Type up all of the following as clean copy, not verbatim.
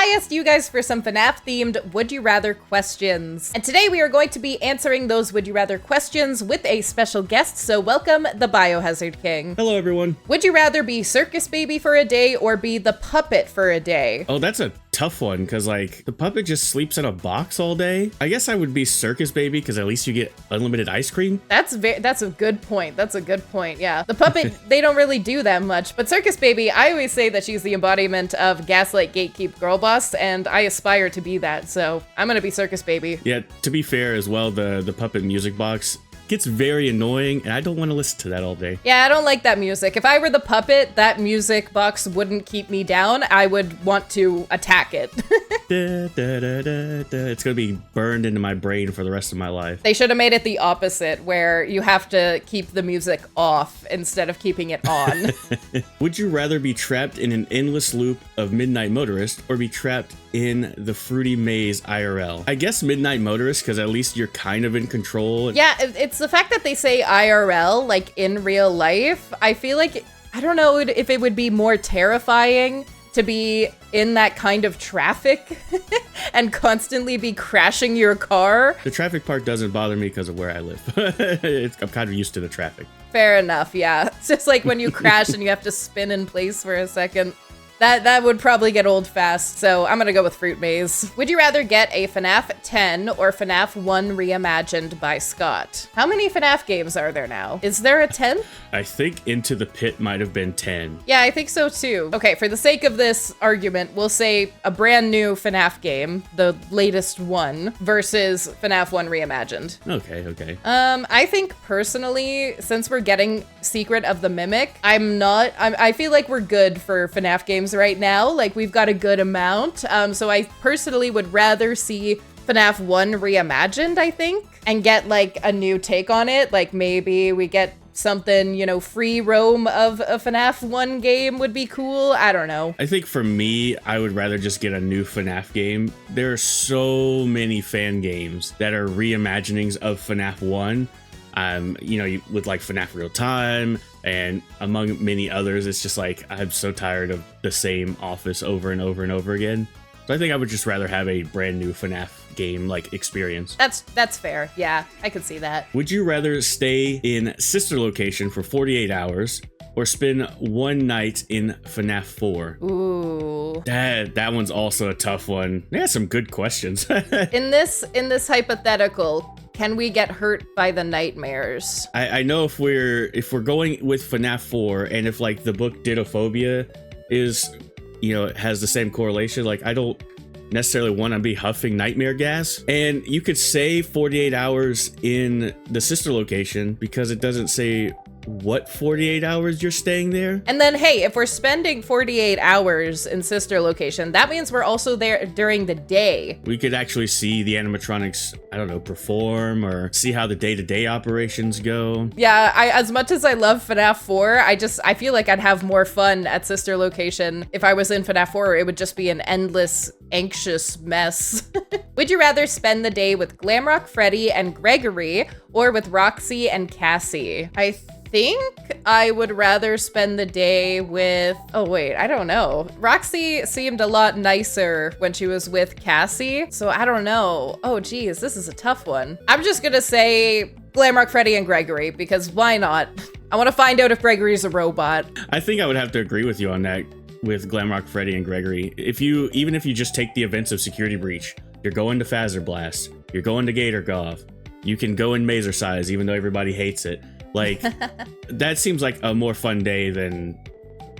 I asked you guys for some FNAF themed Would You Rather questions. And today we are going to be answering those Would You Rather questions with a special guest, so welcome the Biohazard King. Hello everyone. Would you rather be Circus Baby for a day or be the puppet for a day? Oh, that's a tough one, because like the puppet just sleeps in a box all day. I guess I would be Circus Baby because at least you get unlimited ice cream. That's a good point. That's a good point. Yeah, the puppet they don't really do that much, but Circus Baby, I always say that she's the embodiment of gaslight, gatekeep, girl boss, and I aspire to be that. So I'm gonna be Circus Baby. Yeah, to be fair as well, the puppet music box gets very annoying, and I don't want to listen to that all day. Yeah, I don't like that music. If I were the puppet, that music box wouldn't keep me down. I would want to attack it. Da, da, da, da, da. It's gonna be burned into my brain for the rest of my life. They should have made it the opposite, where you have to keep the music off instead of keeping it on. Would you rather be trapped in an endless loop of Midnight Motorist or be trapped in the Fruity Maze IRL? I guess Midnight Motorist, because at least you're kind of in control. Yeah, it's the fact that they say IRL, like in real life. I feel like, I don't know if it would be more terrifying to be in that kind of traffic and constantly be crashing your car. The traffic part doesn't bother me because of where I live. I'm kind of used to the traffic. Fair enough, yeah. It's just like when you crash and you have to spin in place for a second. That would probably get old fast, so I'm gonna go with Fruit Maze. Would you rather get a FNAF 10 or FNAF 1 reimagined by Scott? How many FNAF games are there now? Is there a 10? I think Into the Pit might have been 10. Yeah, I think so too. Okay, for the sake of this argument, we'll say a brand new FNAF game, the latest one, versus FNAF 1 reimagined. Okay. I think personally, since we're getting Secret of the Mimic, I feel like we're good for FNAF games right now. Like, we've got a good amount. So I personally would rather see FNAF 1 reimagined, I think, and get like a new take on it. Like maybe we get something, you know, free roam of a FNAF 1 game would be cool. I don't know. I think for me, I would rather just get a new FNAF game. There are so many fan games that are reimaginings of FNAF 1. You know, with like FNAF Real Time and among many others. It's just like, I'm so tired of the same office over and over and over again. So I think I would just rather have a brand new FNAF game like experience. That's fair. Yeah, I could see that. Would you rather stay in Sister Location for 48 hours or spend one night in FNAF 4? Ooh. That one's also a tough one. They had some good questions. In this hypothetical, can we get hurt by the nightmares? I know if we're going with FNAF 4 and if like the book Didophobia is, you know, it has the same correlation, like I don't necessarily want to be huffing nightmare gas. And you could say 48 hours in the Sister Location because it doesn't say what 48 hours you're staying there. And then, hey, if we're spending 48 hours in Sister Location, that means we're also there during the day. We could actually see the animatronics, I don't know, perform or see how the day-to-day operations go. Yeah, as much as I love FNAF 4, I feel like I'd have more fun at Sister Location. If I was in FNAF 4, it would just be an endless, anxious mess. Would you rather spend the day with Glamrock Freddy and Gregory or with Roxy and Cassie? I think I would rather spend the day with, oh wait, I don't know. Roxy seemed a lot nicer when she was with Cassie, so I don't know. Oh geez, this is a tough one. I'm just gonna say Glamrock Freddy and Gregory, because why not? I want to find out if Gregory's a robot. I think I would have to agree with you on that with Glamrock Freddy and Gregory. Even if you just take the events of Security Breach, you're going to Phaser Blast, you're going to Gator Golf, you can go in Mazer Size even though everybody hates it. Like, that seems like a more fun day than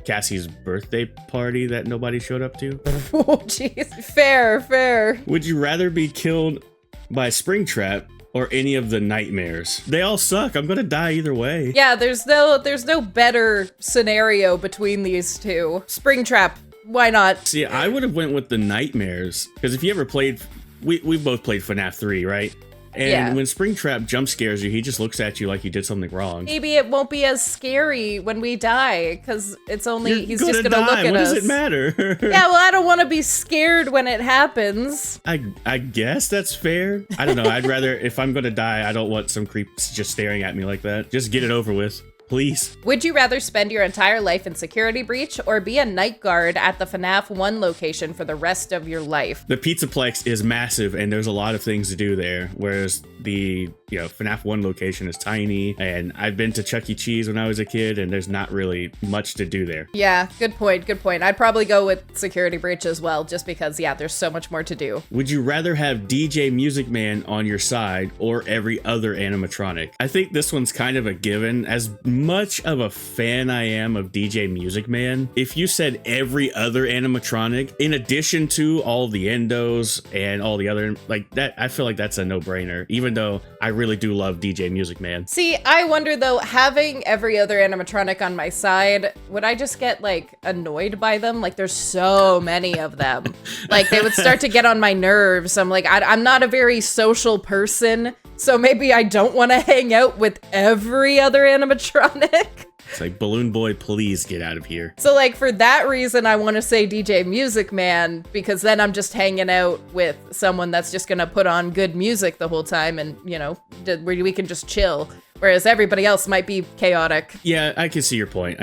Cassie's birthday party that nobody showed up to. Oh, jeez. Fair. Would you rather be killed by Springtrap or any of the nightmares? They all suck. I'm gonna die either way. Yeah, there's no better scenario between these two. Springtrap, why not? See, I would have went with the nightmares, because if you ever played, we both played FNAF 3, right? And when Springtrap jump scares you, he just looks at you like you did something wrong. Maybe it won't be as scary when we die, because it's only, he's just gonna look at us. What does it matter? Yeah, well, I don't want to be scared when it happens. I guess that's fair. I don't know. I'd rather, if I'm gonna die, I don't want some creeps just staring at me like that. Just get it over with. Please. Would you rather spend your entire life in security breach or be a night guard at the FNAF 1 location for the rest of your life? The Pizzaplex is massive and there's a lot of things to do there, whereas the FNAF 1 location is tiny, and I've been to Chuck E. Cheese when I was a kid and there's not really much to do there. Yeah, good point. I'd probably go with security breach as well, just because, yeah, there's so much more to do. Would you rather have DJ Music Man on your side or every other animatronic? I think this one's kind of a given. As much of a fan I am of DJ Music Man, if you said every other animatronic in addition to all the endos and all the other like that, I feel like that's a no-brainer, even though I really do love DJ Music Man. See, I wonder though, having every other animatronic on my side, would I just get like annoyed by them? Like there's so many of them. Like they would start to get on my nerves. I'm like, I'm not a very social person, so maybe I don't want to hang out with every other animatronic. It's like, Balloon Boy, please get out of here. So like for that reason, I want to say DJ Music Man, because then I'm just hanging out with someone that's just going to put on good music the whole time and, where we can just chill. Whereas everybody else might be chaotic. Yeah, I can see your point.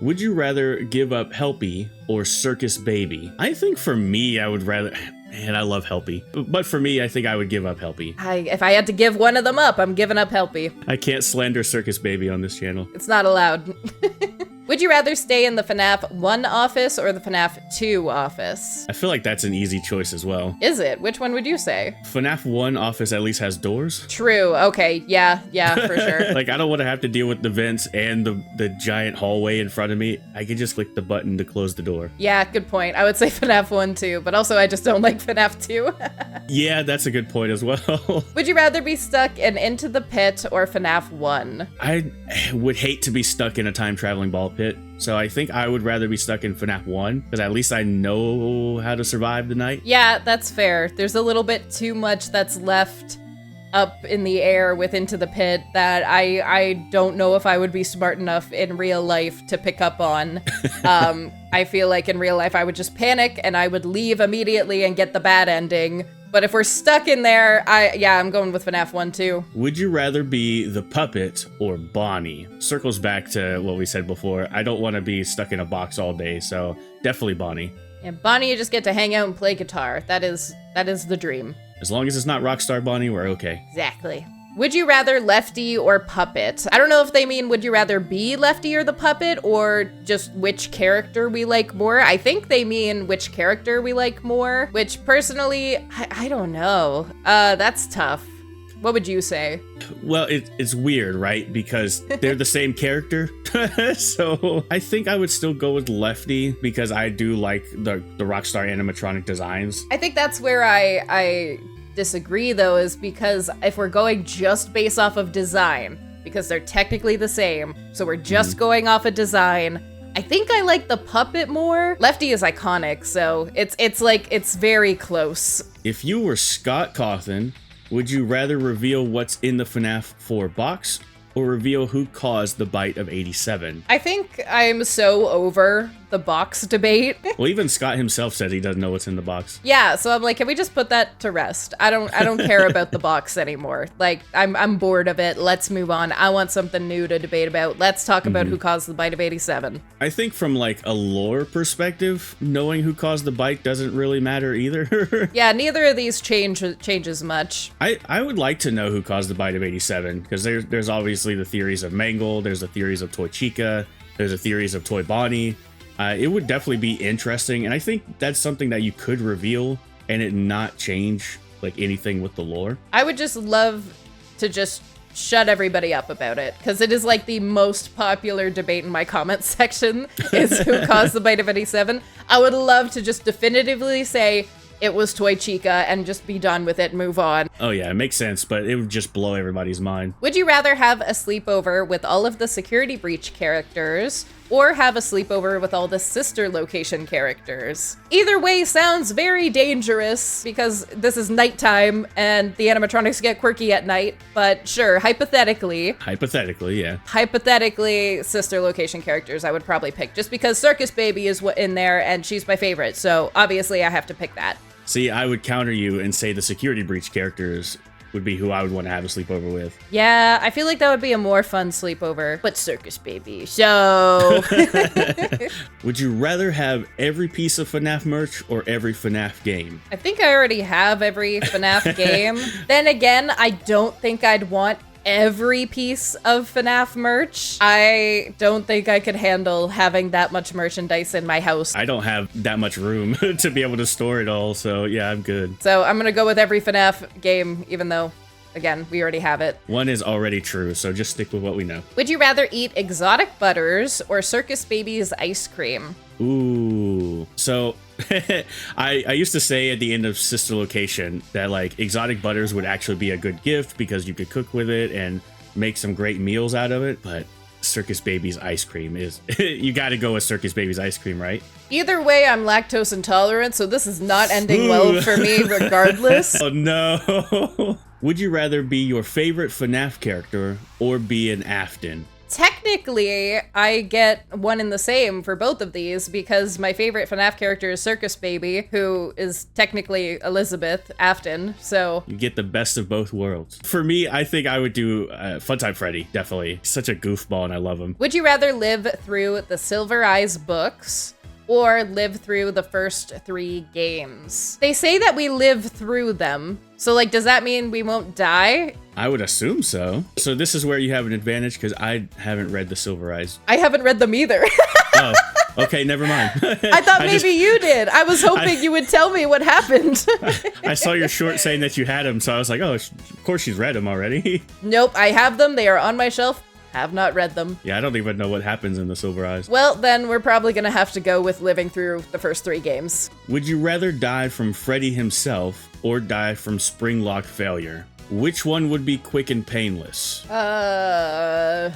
Would you rather give up Helpy or Circus Baby? I think for me, I would rather... Man, I love Helpy. But for me, I think I would give up Helpy. If I had to give one of them up, I'm giving up Helpy. I can't slander Circus Baby on this channel. It's not allowed. Would you rather stay in the FNAF 1 office or the FNAF 2 office? I feel like that's an easy choice as well. Is it? Which one would you say? FNAF 1 office at least has doors. True. Okay. Yeah, for sure. Like, I don't want to have to deal with the vents and the giant hallway in front of me. I can just click the button to close the door. Yeah, good point. I would say FNAF 1 too, but also I just don't like FNAF 2. Yeah, that's a good point as well. Would you rather be stuck in Into the Pit or FNAF 1? I would hate to be stuck in a time-traveling ball pit, so I think I would rather be stuck in FNAF 1, because at least I know how to survive the night. Yeah, that's fair. There's a little bit too much that's left up in the air with Into the Pit that I don't know if I would be smart enough in real life to pick up on. I feel like in real life I would just panic and I would leave immediately and get the bad ending. But if we're stuck in there, I'm going with FNAF 1 too. Would you rather be the puppet or Bonnie? Circles back to what we said before. I don't want to be stuck in a box all day, so definitely Bonnie. Yeah, Bonnie, you just get to hang out and play guitar. That is the dream. As long as it's not Rockstar Bonnie, we're okay. Exactly. Would you rather Lefty or Puppet? I don't know if they mean would you rather be Lefty or the Puppet, or just which character we like more. I think they mean which character we like more, which personally, I don't know. That's tough. What would you say? Well, it's weird, right? Because they're the same character. So I think I would still go with Lefty, because I do like the Rockstar animatronic designs. I think that's where I disagree though, is because if we're going just based off of design, because they're technically the same, so we're just going off of design, I think I like the Puppet more. Lefty is iconic, so it's very close. If you were Scott Cawthon, would you rather reveal what's in the FNAF 4 box or reveal who caused the bite of 87? I think I'm so over the box debate. Well, even Scott himself said he doesn't know what's in the box. Yeah, so I'm like, can we just put that to rest? I don't care about the box anymore. Like, I'm bored of it. Let's move on. I want something new to debate about. Let's talk about who caused the bite of 87. I think from like a lore perspective, knowing who caused the bite doesn't really matter either. Yeah, neither of these changes much. I would like to know who caused the bite of 87, because there's obviously the theories of Mangle, there's the theories of Toy Chica, there's the theories of Toy Bonnie. It would definitely be interesting, and I think that's something that you could reveal and it not change like anything with the lore. I would just love to just shut everybody up about it, because it is like the most popular debate in my comment section is who caused the bite of 87. I would love to just definitively say it was Toy Chica and just be done with it and move on. Oh yeah, it makes sense, but it would just blow everybody's mind. Would you rather have a sleepover with all of the security breach characters or have a sleepover with all the sister location characters? Either way sounds very dangerous because this is nighttime and the animatronics get quirky at night, but sure, hypothetically, yeah. Hypothetically, sister location characters I would probably pick, just because Circus Baby is in there and she's my favorite, so obviously I have to pick that. See, I would counter you and say the security breach characters would be who I would want to have a sleepover with. Yeah, I feel like that would be a more fun sleepover. But Circus, baby. So... Would you rather have every piece of FNAF merch or every FNAF game? I think I already have every FNAF game. Then again, I don't think I'd want every piece of FNAF merch. I don't think I could handle having that much merchandise in my house. I don't have that much room to be able to store it all, so yeah, I'm good. So I'm gonna go with every FNAF game, even though, again, we already have it. One is already true, so just stick with what we know. Would you rather eat exotic butters or Circus Baby's ice cream? Ooh. So I used to say at the end of Sister Location that like exotic butters would actually be a good gift because you could cook with it and make some great meals out of it, but Circus Baby's ice cream is you got to go with Circus Baby's ice cream, right? Either way, I'm lactose intolerant, so this is not ending well for me regardless. Oh no. Would you rather be your favorite FNAF character or be an Afton? Technically, I get one and the same for both of these because my favorite FNAF character is Circus Baby, who is technically Elizabeth Afton, so... You get the best of both worlds. For me, I think I would do Funtime Freddy, definitely. He's such a goofball and I love him. Would you rather live through the Silver Eyes books or live through the first 3 games? They say that we live through them, so like, does that mean we won't die? I would assume so. So this is where you have an advantage because I haven't read the Silver Eyes. I haven't read them either. Oh, okay, never mind. I thought maybe you did. I was hoping you would tell me what happened. I saw your short saying that you had them, so I was like, oh, of course she's read them already. Nope, I have them. They are on my shelf. Have not read them. Yeah, I don't even know what happens in the Silver Eyes. Well, then we're probably gonna have to go with living through the first 3 games. Would you rather die from Freddy himself or die from spring lock failure? Which one would be quick and painless? I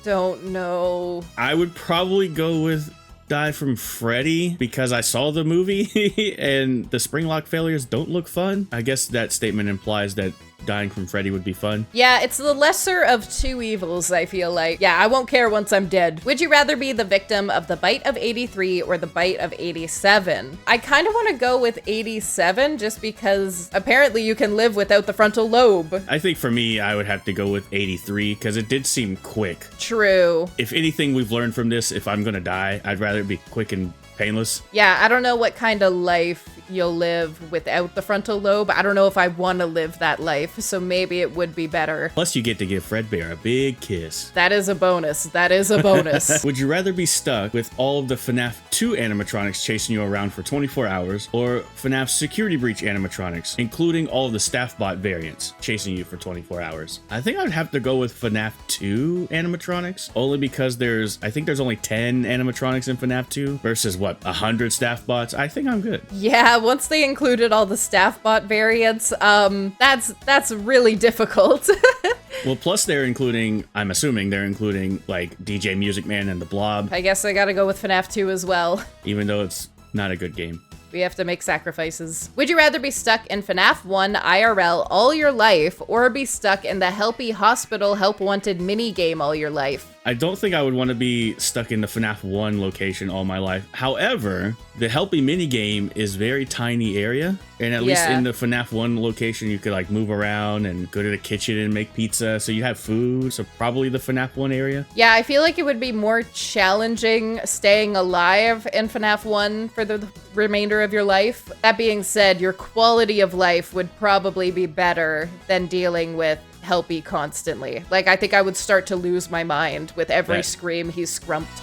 don't know. I would probably go with die from Freddy because I saw the movie and the spring lock failures don't look fun. I guess that statement implies that dying from Freddy would be fun. Yeah, it's the lesser of 2 evils, I feel like. Yeah, I won't care once I'm dead. Would you rather be the victim of the bite of 83 or the bite of 87? I kind of want to go with 87 just because apparently you can live without the frontal lobe. I think for me, I would have to go with 83 because it did seem quick. True. If anything we've learned from this, if I'm gonna die, I'd rather it be quick and painless. Yeah, I don't know what kind of life you'll live without the frontal lobe. I don't know if I want to live that life, so maybe it would be better. Plus, you get to give Fredbear a big kiss. That is a bonus. That is a bonus. Would you rather be stuck with all of the FNAF 2 animatronics chasing you around for 24 hours, or FNAF Security Breach animatronics, including all of the staff bot variants, chasing you for 24 hours? I think I would have to go with FNAF 2 animatronics, only because I think there's only 10 animatronics in FNAF 2 versus, what, 100 staff bots? I think I'm good. Yeah, once they included all the staff bot variants, that's really difficult. Well, plus I'm assuming they're including like DJ Music Man and the Blob. I guess I gotta go with FNAF 2 as well. Even though it's not a good game. We have to make sacrifices. Would you rather be stuck in FNAF 1 IRL all your life, or be stuck in the Helpy Hospital Help Wanted minigame all your life? I don't think I would want to be stuck in the FNAF 1 location all my life. However, the Helpy minigame is very tiny area. And at least in the FNAF 1 location, you could like move around and go to the kitchen and make pizza. So you have food. So probably the FNAF 1 area. Yeah, I feel like it would be more challenging staying alive in FNAF 1 for the remainder of your life. That being said, your quality of life would probably be better than dealing with Helpy constantly. Like, I think I would start to lose my mind with every scream he scrumped.